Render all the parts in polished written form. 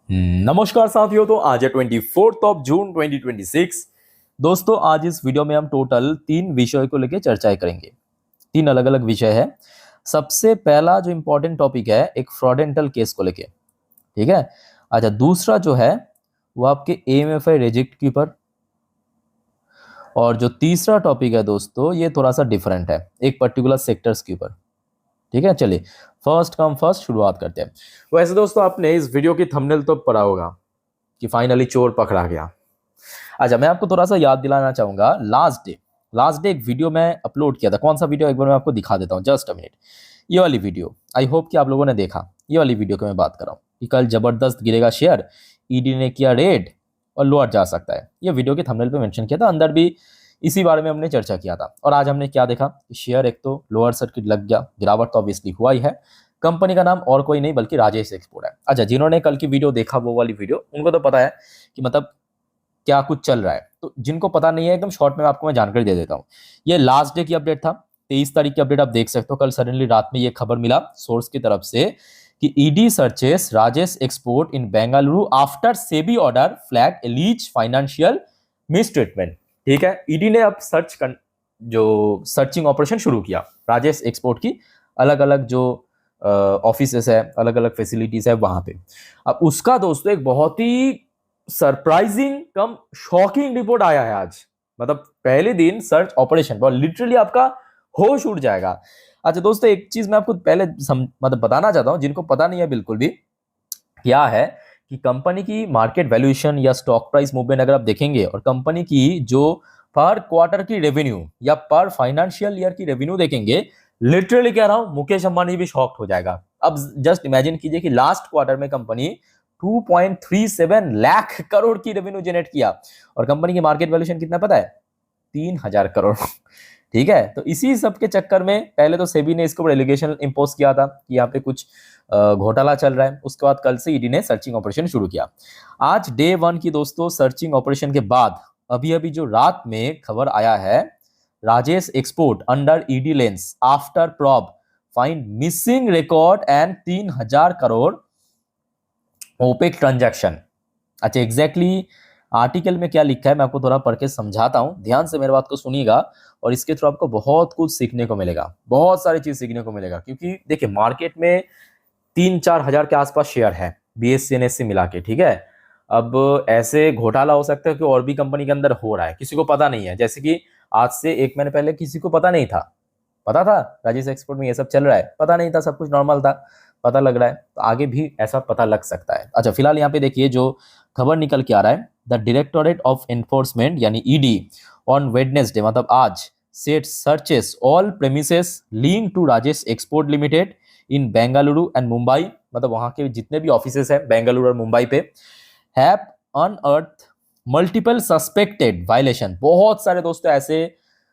नमस्कार साथियों। तो आज है 24 जून 2026। दोस्तों, आज इस वीडियो में हम टोटल 3 विषय को लेकर चर्चाएं करेंगे। 3 अलग अलग विषय है। सबसे पहला जो इम्पोर्टेंट टॉपिक है, एक फ्रॉडेंटल केस को लेके, ठीक है। अच्छा, दूसरा जो है वो आपके एएमएफआई रिजेक्ट के ऊपर। और जो तीसरा टॉपिक है दोस्तों, ये थोड़ा सा डिफरेंट है, एक पर्टिकुलर सेक्टर्स के ऊपर। ठीक है, चलिए फर्स्ट कम फर्स्ट शुरुआत करते हैं। वैसे दोस्तों, आपने इस वीडियो की थंबनेल तो पढ़ा होगा कि फाइनली चोर पकड़ा गया। अच्छा, मैं आपको थोड़ा सा याद दिलाना चाहूंगा। लास्ट डे एक वीडियो मैं अपलोड किया था। कौन सा वीडियो, एक बार मैं आपको दिखा देता हूँ, जस्ट अ मिनट। ये वाली वीडियो, आई होप कि आप लोगों ने देखा। ये वाली वीडियो की मैं बात कर रहा हूँ कि कल जबरदस्त गिरेगा शेयर, ईडी ने किया रेड और लोअर जा सकता है। ये वीडियो के थंबनेल पे मेंशन किया था, अंदर भी इसी बारे में हमने चर्चा किया था। और आज हमने क्या देखा कि शेयर एक तो लोअर सर्किट लग गया, गिरावट तो ऑब्वियसली हुआ ही है। कंपनी का नाम और कोई नहीं बल्कि राजेश एक्सपोर्ट है। अच्छा, जिन्होंने कल की वीडियो देखा, वो वाली वीडियो, उनको तो पता है कि मतलब क्या कुछ चल रहा है। तो जिनको पता नहीं है, एकदम शॉर्ट में आपको मैं जानकारी दे देता हूँ। ये लास्ट डे की अपडेट था, 23 तारीख की अपडेट आप देख सकते हो। कल सडनली रात में ये खबर मिला सोर्स की तरफ से कि ईडी सर्चेस राजेश एक्सपोर्ट इन Bengaluru after SEBI order flag allies financial mistreatment. ठीक है, ईडी ने अब जो सर्चिंग ऑपरेशन शुरू किया राजेश एक्सपोर्ट की अलग अलग जो ऑफिसेस है, अलग अलग फैसिलिटीज है वहां पे। अब उसका दोस्तों एक बहुत ही सरप्राइजिंग कम शॉकिंग रिपोर्ट आया है आज। मतलब पहले दिन सर्च ऑपरेशन पर लिटरली आपका होश उड़ जाएगा। अच्छा दोस्तों, एक चीज मैं आपको पहले मतलब बताना चाहता हूं, जिनको पता नहीं है बिल्कुल भी, क्या है कि कंपनी की मार्केट वैल्यूएशन या स्टॉक प्राइस मूवमेंट अगर आप देखेंगे और कंपनी की जो पर क्वार्टर की रेवेन्यू या पर फाइनेंशियल ईयर की रेवेन्यू देखेंगे, लिटरली कह रहा हूं मुकेश अंबानी भी शॉक्ड हो जाएगा। अब जस्ट इमेजिन कीजिए कि लास्ट क्वार्टर में कंपनी 2.37 लाख करोड़ की रेवेन्यू जनरेट किया और कंपनी की मार्केट वैल्यूएशन कितना पता है? 3,000 करोड़। ठीक है, तो इसी सब के चक्कर में पहले तो सेबी ने इसके ऊपर एलिगेशन इंपोज किया था कि यहाँ पे कुछ घोटाला चल रहा है। उसके बाद कल से ईडी ने सर्चिंग ऑपरेशन शुरू किया। आज डे 1 की दोस्तों सर्चिंग ऑपरेशन के बाद अभी अभी जो रात में खबर आया है, Rajesh export under ED lens after probe find missing record and 3,000 crore opaque transaction. अच्छा, एग्जैक्टली आर्टिकल में क्या लिखा है मैं आपको थोड़ा पढ़ के समझाता हूं, ध्यान से मेरे बात को सुनिएगा। और इसके थ्रू आपको बहुत कुछ सीखने को मिलेगा, बहुत सारी चीज सीखने को मिलेगा। क्योंकि देखिए, मार्केट में 3-4 हजार के आसपास शेयर है बीएससी एनएससी मिला के। ठीक है, अब ऐसे घोटाला हो सकता है कि और भी कंपनी के अंदर हो रहा है, किसी को पता नहीं है। जैसे कि आज से 1 महीने पहले किसी को पता नहीं था। पता था राजेश एक्सपोर्ट में ये सब चल रहा है? पता नहीं था, सब कुछ नॉर्मल था। पता लग रहा है, तो आगे भी ऐसा पता लग सकता है। अच्छा, फिलहाल यहाँ पे देखिए जो खबर निकल के आ रहा है, द डायरेक्टोरेट ऑफ एनफोर्समेंट यानी ईडी ऑन वेडनेसडे मतलब आज set searches all premises link to Rajesh export limited in Bengaluru and Mumbai. मतलब वहां के जितने भी ऑफिसेस हैं बेंगलुरु और मुंबई पे, have unearth multiple suspected violation. बहुत सारे दोस्तों ऐसे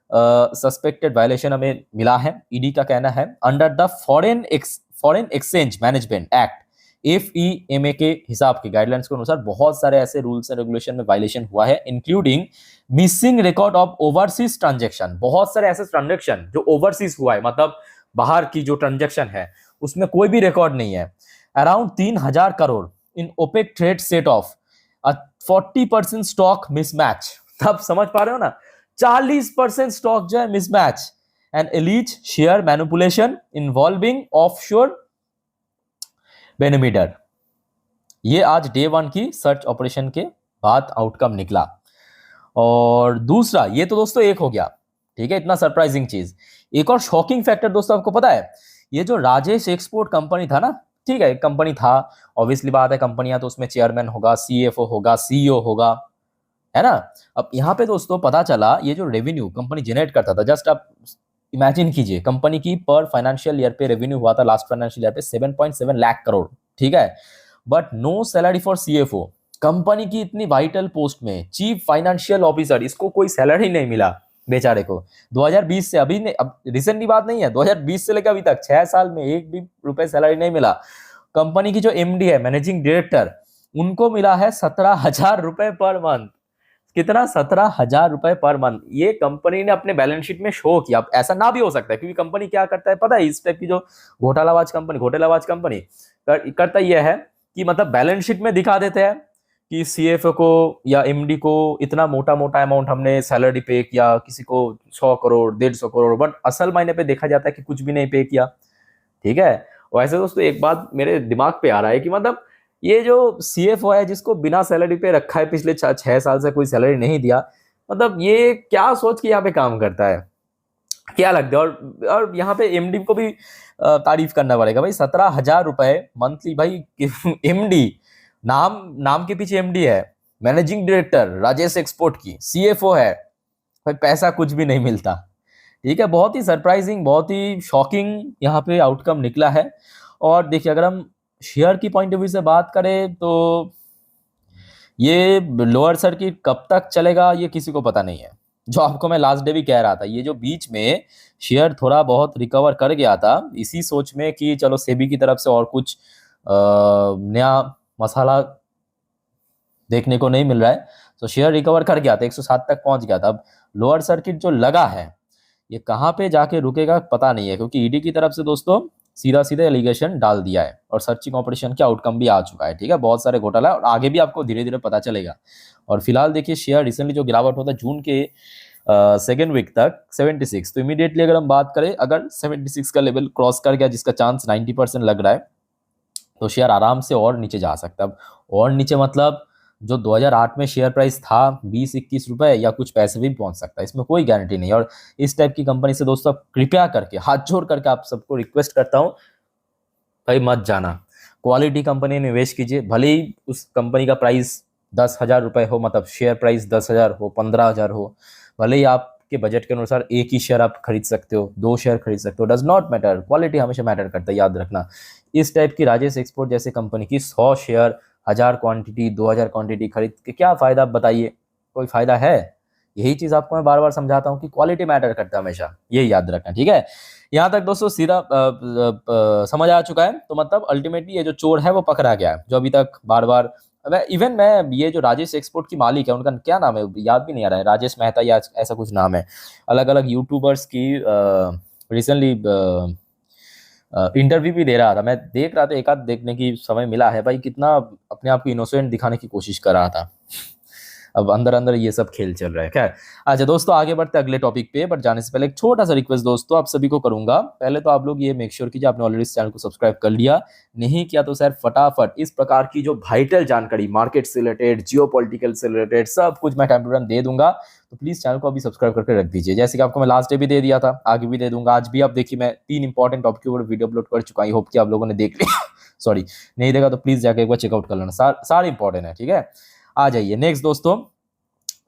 सस्पेक्टेड वायलेशन हमें मिला है। ईडी का कहना है under the foreign exchange management act FEMA के हिसाब के गाइडलाइंस के अनुसार बहुत सारे ऐसे रूल्स एंड रेगुलेशन में वायलेशन हुआ है, including missing record of overseas transaction. बहुत सारे ऐसे ट्रांजेक्शन जो ओवरसीज हुआ है, मतलब बाहर की जो ट्रांजेक्शन है उसमें कोई भी रिकॉर्ड नहीं है। Around 3,000 crore in opaque trade set of 40% stock mismatch. तब समझ पा रहे हो ना, 40% स्टॉक जो है mismatch and alleges share manipulation involving offshore बेनिमिडर। ये आज डे 1 की सर्च ऑपरेशन के बाद आउटकम निकला। और दूसरा, ये तो दोस्तों एक हो गया, ठीक है, इतना सरप्राइजिंग चीज। एक और शॉकिंग फैक्टर दोस्तों आपको पता है, ये जो राजेश एक्सपोर्ट कंपनी था ना, ठीक है, कंपनी था, ऑब्वियसली बात है, कंपनियां तो उसमें चेयरमैन होगा, CFO होगा, CEO होगा, है ना। अब यहाँ पे दोस्तों पता चला ये जो रेवेन्यू कंपनी जनरेट करता था, जस्ट आप इमेजिन कीजिए, कंपनी की पर फाइनेंशियल ईयर पे रेवेन्यू हुआ था लास्ट फाइनेंशियल ईयर पे 7.7 लाख करोड़। ठीक है, but no salary for CFO। कंपनी की इतनी वाइटल पोस्ट में चीफ फाइनेंशियल ऑफिसर, इसको कोई सैलरी नहीं मिला बेचारे को। 2020 से अभी नहीं, अब रिसेंटली बात नहीं है, 2020 से लेकर अभी तक 6 साल में एक भी रुपए सैलरी नहीं मिला। कंपनी की जो MD है, मैनेजिंग डायरेक्टर, उनको मिला है 17,000 रुपए पर मंथ। कितना? 17,000 रुपए पर मंथ। ये कंपनी ने अपने बैलेंस शीट में शो किया। अब ऐसा ना भी हो सकता है, क्योंकि कंपनी क्या करता है पता है, इस टाइप की जो घोटालाबाज कंपनी करता यह है कि मतलब बैलेंस शीट में दिखा देते हैं कि सीएफओ को या एमडी को इतना मोटा मोटा अमाउंट हमने सैलरी पे किया, किसी को 100 करोड़ 150 करोड़, बट असल मायने पे देखा जाता है कि कुछ भी नहीं पे किया। ठीक है। वैसे दोस्तों एक बात मेरे दिमाग पे आ रहा है कि मतलब ये जो सीएफओ है जिसको बिना सैलरी पे रखा है, पिछले 6 साल से कोई सैलरी नहीं दिया, मतलब ये क्या सोच के यहाँ पे काम करता है, क्या लगता है। और यहाँ पे एमडी को भी तारीफ करना पड़ेगा भाई, 17,000 रुपए मंथली भाई। एमडी, नाम नाम के पीछे एमडी है, मैनेजिंग डायरेक्टर राजेश एक्सपोर्ट की, सीएफओ है भाई, पैसा कुछ भी नहीं मिलता। ठीक है, बहुत ही सरप्राइजिंग, बहुत ही शॉकिंग यहाँ पे आउटकम निकला है। और देखिए अगर हम शेयर की पॉइंट ऑफ व्यू से बात करें तो ये लोअर सर्किट कब तक चलेगा ये किसी को पता नहीं है। जो आपको मैं लास्ट डे भी कह रहा था, ये जो बीच में शेयर थोड़ा बहुत रिकवर कर गया था इसी सोच में कि चलो सेबी की तरफ से और कुछ नया मसाला देखने को नहीं मिल रहा है, तो शेयर रिकवर कर गया था, 107 तक पहुंच गया था। अब लोअर सर्किट जो लगा है ये कहाँ पे जाके रुकेगा पता नहीं है, क्योंकि ईडी की तरफ से दोस्तों सीधा सीधा एलिगेशन डाल दिया है और सर्चिंग ऑपरेशन के आउटकम भी आ चुका है। ठीक है, बहुत सारे घोटाला है और आगे भी आपको धीरे धीरे पता चलेगा। और फिलहाल देखिए शेयर रिसेंटली जो गिरावट होता है जून के सेकेंड वीक तक 76, तो इमीडिएटली अगर हम बात करें अगर 76 का लेवल क्रॉस कर गया, जिसका चांस 90% लग रहा है, तो शेयर आराम से और नीचे जा सकता है। अब और नीचे मतलब जो 2008 में शेयर प्राइस था 20-21 रुपए या कुछ पैसे भी पहुंच सकता है, इसमें कोई गारंटी नहीं। और इस टाइप की कंपनी से दोस्तों कृपया करके हाथ जोड़ करके आप सबको रिक्वेस्ट करता हूं भाई मत जाना, क्वालिटी कंपनी में निवेश कीजिए। भले ही उस कंपनी का प्राइस 10,000 रुपए हो, मतलब शेयर प्राइस 10,000 हो 15,000 हो, भले ही आपके बजट के अनुसार एक ही शेयर आप खरीद सकते हो, 2 शेयर खरीद सकते हो, डज नॉट मैटर, क्वालिटी हमेशा मैटर करता है, याद रखना। इस टाइप की राजेश एक्सपोर्ट जैसे कंपनी की 100 शेयर 1000 क्वांटिटी 2000 क्वांटिटी खरीद के क्या फायदा, आप बताइए, कोई फायदा है? यही चीज आपको मैं बार बार समझाता हूँ कि क्वालिटी मैटर करता है हमेशा, यही याद रखना। ठीक है, यहाँ तक दोस्तों सीधा समझ आ चुका है। तो मतलब अल्टीमेटली ये जो चोर है वो पकड़ा गया है, जो अभी तक बार बार इवन मैं ये जो राजेश एक्सपोर्ट की मालिक है उनका क्या नाम है याद भी नहीं आ रहा है, राजेश मेहता या ऐसा कुछ नाम है। अलग अलग यूट्यूबर्स की रिसेंटली इंटरव्यू भी दे रहा था, मैं देख रहा था, एक आध देखने की समय मिला है भाई, कितना अपने आप को इनोसेंट दिखाने की कोशिश कर रहा था। अब अंदर अंदर ये सब खेल चल रहा है। खैर अच्छा दोस्तों आगे बढ़ते अगले टॉपिक पे, बट जाने से पहले एक छोटा सा रिक्वेस्ट दोस्तों आप सभी को करूंगा। पहले तो आप लोग ये मेक श्योर कीजिए आपने ऑलरेडी इस चैनल को सब्सक्राइब कर लिया, नहीं किया तो सर फटाफट इस प्रकार की जो वाइटल जानकारी मार्केट से रिलेटेड, जियोपॉलिटिकल से रिलेटेड सब कुछ मैं टाइम टू टाइम दे दूंगा, तो प्लीज चैनल को अभी सब्सक्राइब करके रख दीजिए। जैसे कि आपको मैं लास्ट डे भी दे दिया था, आगे भी दे दूंगा। आज भी आप देखिए मैं 3 इंपॉर्टेंट टॉपिक के ऊपर वीडियो अपलोड कर चुका हूं, होप कि आप लोगों ने देख लिया। सॉरी, नहीं देखा तो प्लीज जाके एक बार चेकआउट कर लेना, सारे इंपॉर्टेंट है। ठीक है, आ जाइए नेक्स्ट दोस्तों।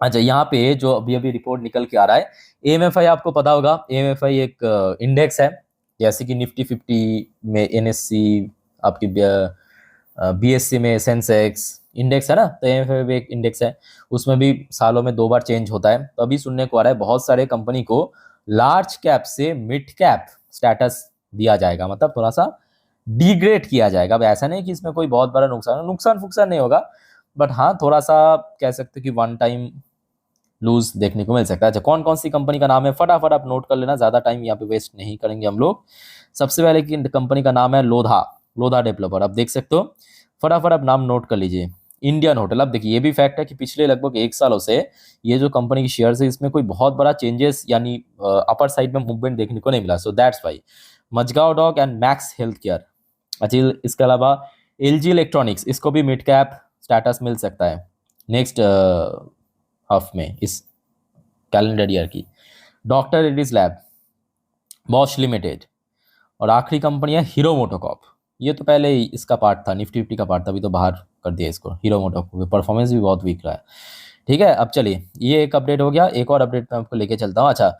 अच्छा यहाँ पे जो अभी अभी रिपोर्ट निकल के आ रहा है, एएमएफआई आपको पता होगा, एएमएफआई एक इंडेक्स है, जैसे कि निफ्टी 50 में एनएससी, आपकी बीएससी में सेंसेक्स इंडेक्स है ना, तो एएमएफआई भी एक इंडेक्स है, उसमें भी सालों में 2 बार चेंज होता है। तो अभी सुनने को आ रहा है बहुत सारे कंपनी को लार्ज कैप से मिड कैप स्टेटस दिया जाएगा, मतलब थोड़ा सा डिग्रेड किया जाएगा। अब ऐसा नहीं कि इसमें कोई बहुत बड़ा नुकसान फुकसान नहीं होगा, बट हाँ थोड़ा सा कह सकते कि वन टाइम लूज देखने को मिल सकता है। अच्छा कौन कौन सी कंपनी का नाम है फटाफट आप नोट कर लेना, ज्यादा टाइम यहाँ पे वेस्ट नहीं करेंगे हम लोग। सबसे पहले की कंपनी का नाम है लोधा डेवलपर, आप देख सकते हो, फटाफट आप नाम नोट कर लीजिए। इंडियन होटल, अब देखिए ये भी फैक्ट है कि पिछले लगभग 1 सालों से ये जो कंपनी की शेयर है इसमें कोई बहुत बड़ा चेंजेस यानी अपर साइड में मूवमेंट देखने को नहीं मिला, so that's why. Mazagon dock and Max health care. अच्छा इसके अलावा एलजी इलेक्ट्रॉनिक्स, इसको भी मिड कैप स्टेटस मिल सकता है नेक्स्ट हाफ में इस कैलेंडर ईयर की। Doctor Reddy's lab, Bosch limited, और आखिरी कंपनी है हीरो मोटोकॉर्प। ये तो पहले ही इसका पार्ट था, निफ्टी 50 का पार्ट था, अभी तो बाहर कर दिया इसको। हीरो मोटोकॉर्प परफॉर्मेंस भी बहुत वीक रहा है। ठीक है, अब चलिए ये एक अपडेट हो गया, एक और अपडेट मैं आपको लेके चलता हूँ। अच्छा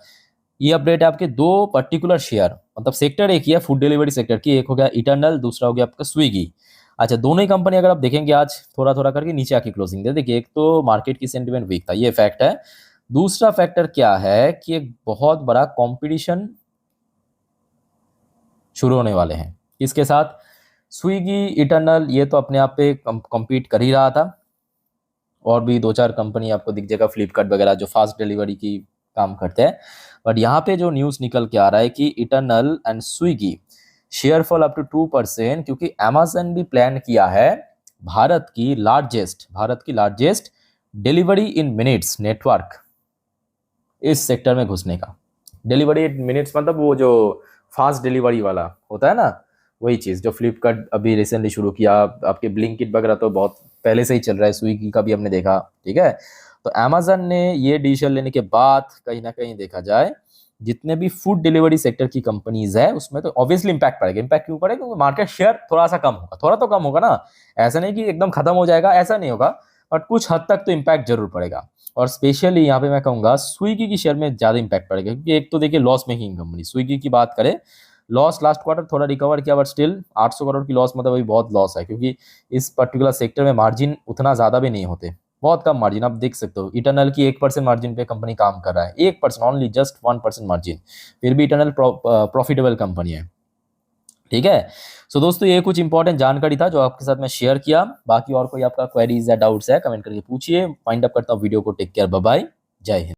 ये अपडेट है आपके 2 पर्टिकुलर शेयर, मतलब सेक्टर एक ही है फूड डिलीवरी सेक्टर की, एक हो गया इटर्नल, दूसरा हो गया आपका स्विगी। अच्छा दोनों ही कंपनी अगर आप देखेंगे आज थोड़ा थोड़ा करके नीचे आके क्लोजिंग दे, देखिए एक तो मार्केट की सेंटिमेंट वीक था, ये फैक्ट है। दूसरा फैक्टर क्या है कि एक बहुत बड़ा कंपटीशन शुरू होने वाले हैं, इसके साथ स्विगी इटर्नल ये तो अपने आप पे कम्पीट कर ही रहा था, और भी 2-4 कंपनी आपको दिख जाएगा, फ्लिपकार्ट वगैरह जो फास्ट डिलीवरी की काम करते हैं। बट यहाँ पे जो न्यूज़ निकल के आ रहा है कि Eternal and Swiggy share fall up to 2%, क्योंकि अमेजन भी प्लान किया है भारत की largest delivery in minutes network इस सेक्टर में घुसने का। डिलीवरी इन मिनट्स मतलब वो जो फास्ट डिलीवरी वाला होता है ना, वही चीज़ जो फ्लिपकार्ट अभी रिसेंटली शुरू किया। आपके ब्लिंकिट वगैरह तो बहुत पहले से ही चल रहा है, स्विगी का भी हमने देखा, ठीक है। तो अमेजन ने ये डिसीजन लेने के बाद कहीं ना कहीं देखा जाए जितने भी फूड डिलीवरी सेक्टर की कंपनीज है उसमें तो ऑब्वियसली इंपैक्ट पड़ेगा। इंपैक्ट क्यों पड़ेगा? क्योंकि मार्केट शेयर थोड़ा सा कम होगा, थोड़ा तो कम होगा ना, ऐसा नहीं कि एकदम खत्म हो जाएगा, ऐसा नहीं होगा, बट कुछ हद तक तो इम्पैक्ट जरूर पड़ेगा। और स्पेशली यहाँ पे मैं कहूँगा स्विगी की शेयर में ज़्यादा इंपैक्ट पड़ेगा, क्योंकि एक तो देखिए लॉस मेकिंग कंपनी स्विगी की बात करें, लॉस लास्ट क्वार्टर थोड़ा रिकवर किया, बट स्टिल 800 करोड़ की लॉस मतलब अभी बहुत लॉस है, क्योंकि इस पर्टिकुलर सेक्टर में मार्जिन उतना ज़्यादा भी नहीं होते, बहुत कम मार्जिन। आप देख सकते हो इटर्नल की 1% मार्जिन पे कंपनी काम कर रहा है, 1%, ओनली जस्ट 1% मार्जिन, फिर भी इटर्नल प्रॉफिटेबल कंपनी है, ठीक है। सो दोस्तों ये कुछ इंपॉर्टेंट जानकारी था जो आपके साथ मैं शेयर किया। बाकी और कोई आपका क्वेरीज या डाउट्स है कमेंट करके पूछिए। फाइंड अप करता हूँ वीडियो को। टेक केयर, बाय बाय, जय हिंद।